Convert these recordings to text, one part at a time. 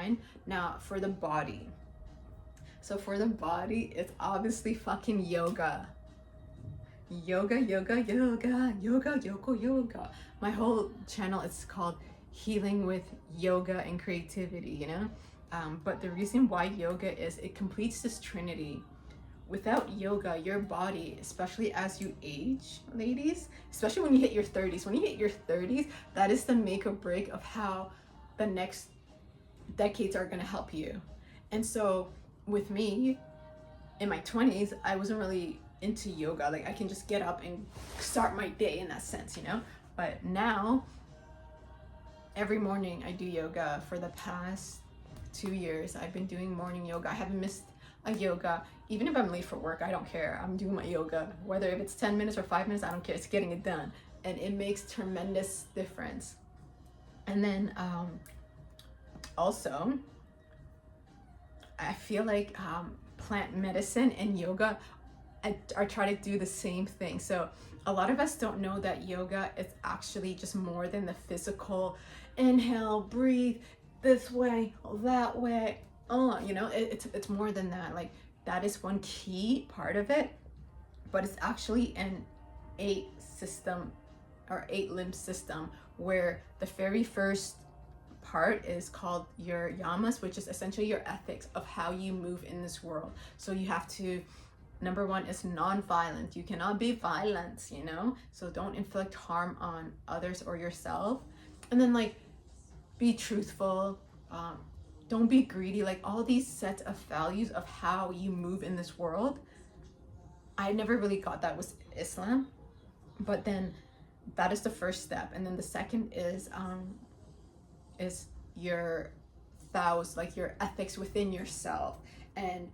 mind. Now for the body. So for the body, it's obviously fucking yoga. Yoga, yoga, yoga, yoga, yoga, yoga. My whole channel is called Healing with Yoga and Creativity, you know? But the reason why yoga is it completes this trinity. Without yoga, your body, especially as you age, ladies, especially when you hit your 30s, that is the make or break of how the next decades are going to help you. And so with me, in my 20s, I wasn't really into yoga. Like, I can just get up and start my day in that sense, you know? But now, every morning I do yoga. For the past 2 years, I've been doing morning yoga. I haven't missed a yoga. Even if I'm late for work, I don't care. I'm doing my yoga. Whether if it's 10 minutes or 5 minutes, I don't care. It's getting it done. And it makes tremendous difference. And then also, I feel like plant medicine and yoga are trying to do the same thing. So a lot of us don't know that yoga is actually just more than the physical inhale, breathe this way, that way. You know, it's more than that. Like, that is one key part of it, but it's actually an 8 limb system, where the very first part is called your yamas, which is essentially your ethics of how you move in this world. So you have to, number one is non-violent. You cannot be violent, you know, so don't inflict harm on others or yourself. And then, like, be truthful, don't be greedy. Like, all these sets of values of how you move in this world, I never really got that with Islam, but then that is the first step. And then the second is your vows, like your ethics within yourself. And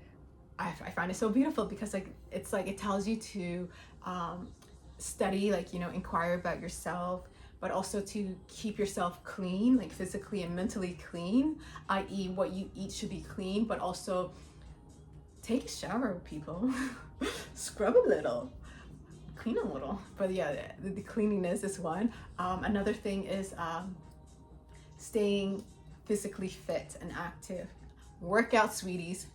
I find it so beautiful because, like, it's like it tells you to study, like, you know, inquire about yourself, but also to keep yourself clean, like physically and mentally clean, i.e. what you eat should be clean, but also take a shower, people. Scrub a little, clean a little. But yeah, the cleanliness is one. Another thing is staying physically fit and active. Work out, sweeties,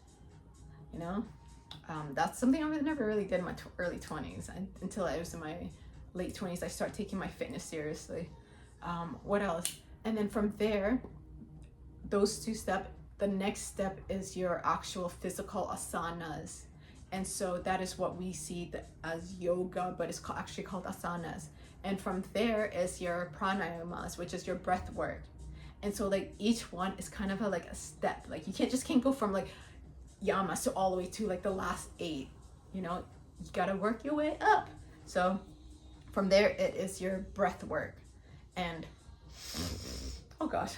you know? That's something I never really did in my early 20s, until I was in my late 20s. I started taking my fitness seriously. What else? And then from there, those 2 steps, the next step is your actual physical asanas. And so that is what we see as yoga, but it's actually called asanas. And from there is your pranayamas, which is your breath work. And so, like, each one is kind of like a step. Like, you can't go from like yamas to all the way to like the last 8, you know, you gotta work your way up. So from there, it is your breath work. And oh gosh,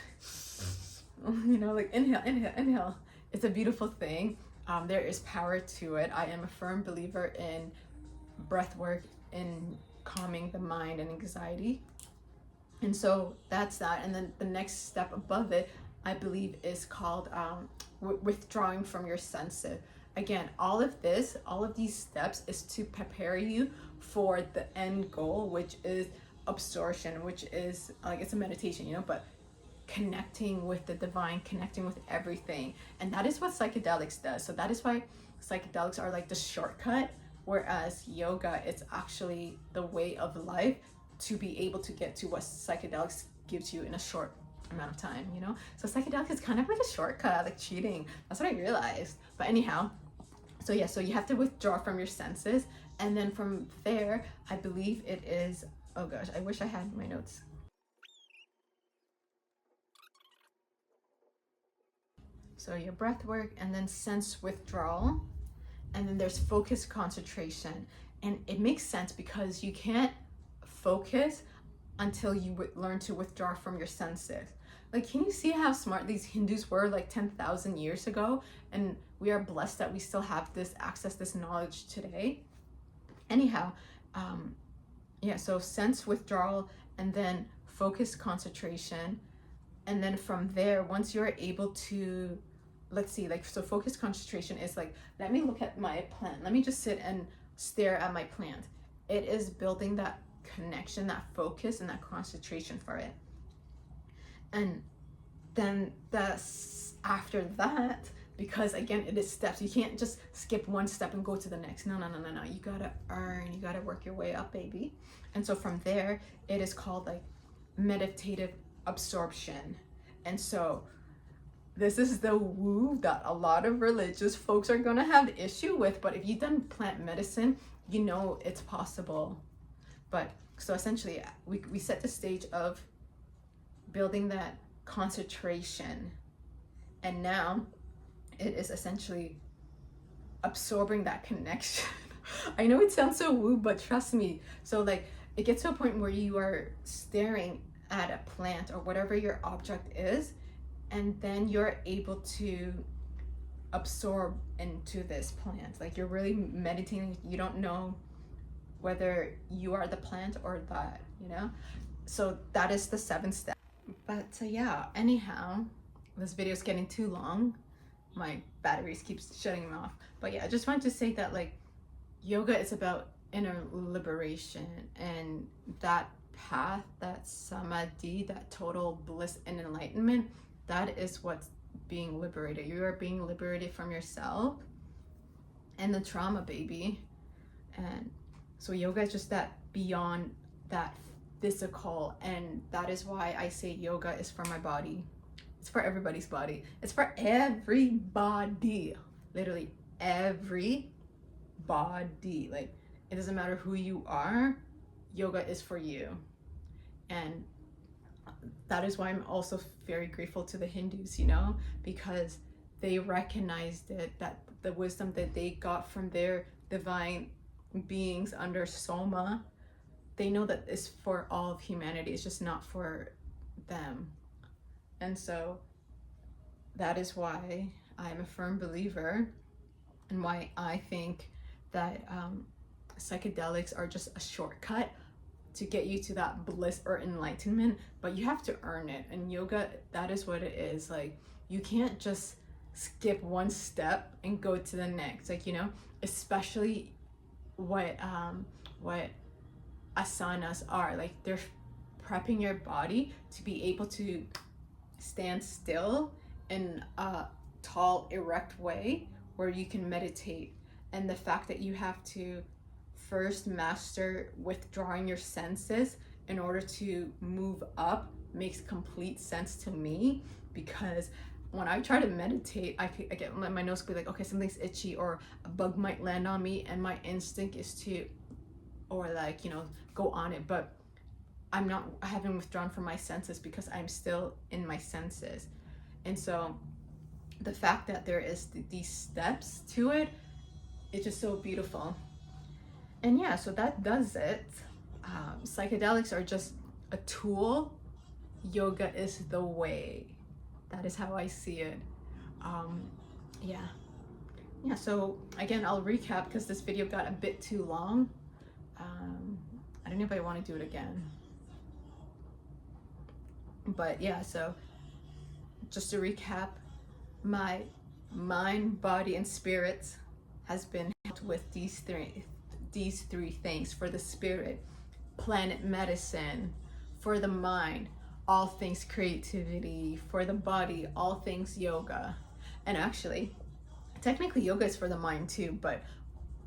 you know, like, inhale. It's a beautiful thing. There is power to it. I am a firm believer in breath work, in calming the mind and anxiety. And so that's that. And then the next step above it, I believe, is called withdrawing from your senses. Again, all of these steps is to prepare you for the end goal, which is absorption, which is like, it's a meditation, you know, but connecting with the divine, connecting with everything. And that is what psychedelics does. So that is why psychedelics are like the shortcut, whereas yoga, it's actually the way of life to be able to get to what psychedelics gives you in a short amount of time, you know? So psychedelics is kind of like a shortcut, like cheating. That's what I realized. But anyhow, so yeah, so you have to withdraw from your senses. And then from there, I believe it is, oh gosh, I wish I had my notes. So your breath work, and then sense withdrawal, and then there's focus concentration. And it makes sense because you can't focus until you learn to withdraw from your senses. Like, can you see how smart these Hindus were like 10,000 years ago? And we are blessed that we still have this access, this knowledge today. Anyhow, yeah, so sense withdrawal, and then focus concentration. And then from there, once you're able to, let's see, like, so focus concentration is like, let me look at my plant. Let me just sit and stare at my plant. It is building that connection, that focus, and that concentration for it. And then after that, because again, it is steps. You can't just skip one step and go to the next. No. You gotta earn, you gotta work your way up, baby. And so from there, it is called like meditative absorption. And so this is the woo that a lot of religious folks are gonna have issue with, but if you've done plant medicine, you know it's possible. But so essentially, we set the stage of building that concentration, and now it is essentially absorbing that connection. I know it sounds so woo, but trust me. So like it gets to a point where you are staring at a plant or whatever your object is, and then you're able to absorb into this plant. Like you're really meditating. You don't know whether you are the plant or that, you know? So that is the 7th step. But yeah, anyhow, this video is getting too long. My batteries keeps shutting off. But yeah, I just wanted to say that like yoga is about inner liberation, and that path, that samadhi, that total bliss and enlightenment, that is what's being liberated. You are being liberated from yourself and the trauma, baby. And so yoga is just that beyond that physical, and that is why I say yoga is for my body. It's for everybody's body. It's for everybody. Literally everybody. Like it doesn't matter who you are, yoga is for you. And that is why I'm also very grateful to the Hindus, you know, because they recognized it, that the wisdom that they got from their divine beings under Soma, they know that it's for all of humanity. It's just not for them. And so that is why I'm a firm believer, and why I think that psychedelics are just a shortcut to get you to that bliss or enlightenment, but you have to earn it. And yoga, that is what it is. Like you can't just skip one step and go to the next, like, you know, especially what asanas are. Like they're prepping your body to be able to stand still in a tall, erect way where you can meditate. And the fact that you have to first master withdrawing your senses in order to move up makes complete sense to me, because when I try to meditate, I get my nose be like, okay, something's itchy or a bug might land on me, and my instinct is to, or like, you know, go on it, but I haven't withdrawn from my senses because I'm still in my senses. And so the fact that there is these steps to it, it's just so beautiful. And yeah, so that does it. Psychedelics are just a tool. Yoga is the way. That is how I see it. Yeah, so again, I'll recap because this video got a bit too long. I don't know if I want to do it again. But yeah, so just to recap, my mind, body, and spirit has been helped with these three things. For the spirit, plant medicine. For the mind, all things creativity. For the body, all things yoga. And actually, technically yoga is for the mind too, but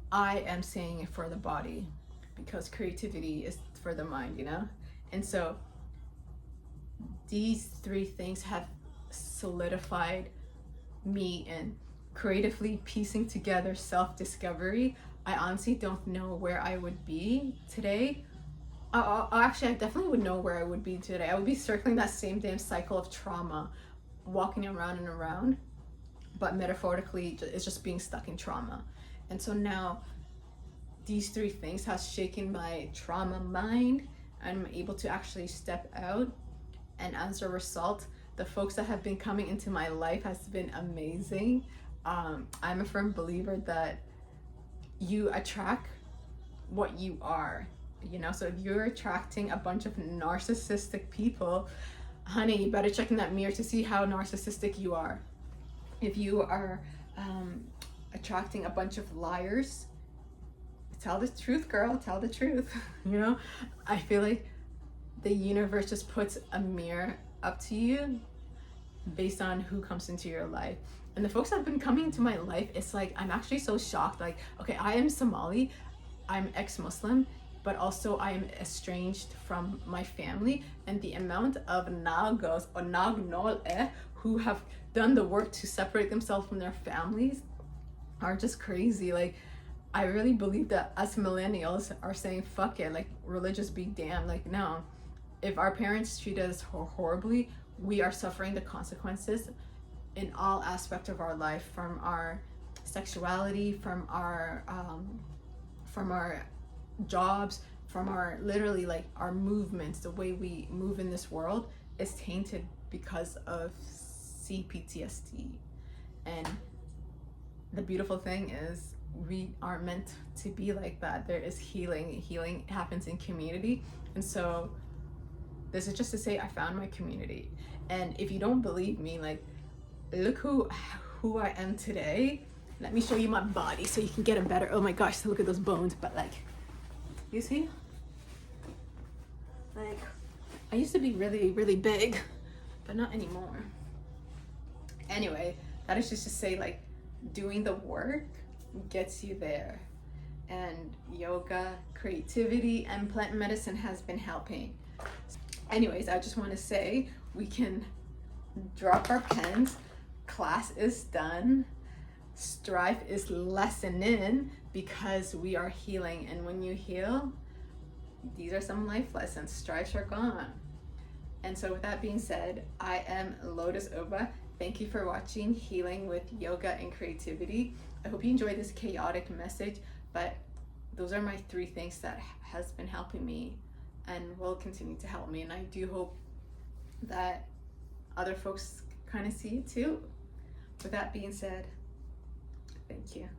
I am saying it for the body because creativity is for the mind, you know? And so these three things have solidified me in creatively piecing together self-discovery. I honestly don't know where I would be today. Actually, I definitely would know where I would be today. I would be circling that same damn cycle of trauma, walking around and around, but metaphorically, it's just being stuck in trauma. And so now, these three things has shaken my trauma mind. I'm able to actually step out, and as a result, the folks that have been coming into my life has been amazing. I'm a firm believer that you attract what you are, you know? So if you're attracting a bunch of narcissistic people, honey, you better check in that mirror to see how narcissistic you are. If you are attracting a bunch of liars, tell the truth, girl, tell the truth. You know, I feel like the universe just puts a mirror up to you based on who comes into your life. And the folks that have been coming into my life, it's like I'm actually so shocked. Like, okay, I am Somali, I'm ex-Muslim, but also I am estranged from my family, and the amount of Nagos or Nagnol who have done the work to separate themselves from their families are just crazy. Like, I really believe that us millennials are saying fuck it, like religious be damned. Like, no, if our parents treat us horribly, we are suffering the consequences in all aspects of our life, from our sexuality, from our jobs, from our literally like our movements. The way we move in this world is tainted because of CPTSD. And the beautiful thing is we aren't meant to be like that. There is healing happens in community. And so this is just to say I found my community. And if you don't believe me, like, look who I am today. Let me show you my body so you can get a better, oh my gosh, so look at those bones. But like, you see, like, I used to be really big, but not anymore. Anyway, that is just to say, like, doing the work gets you there. And yoga, creativity, and plant medicine has been helping. Anyways, I just want to say we can drop our pens. Class is done. Strife is lessening because we are healing. And when you heal, these are some life lessons. Strifes are gone. And so with that being said, I am Lotus Oba. Thank you for watching Healing with Yoga and Creativity. I hope you enjoyed this chaotic message, but those are my 3 things that has been helping me and will continue to help me. And I do hope that other folks kind of see it too. With that being said, thank you.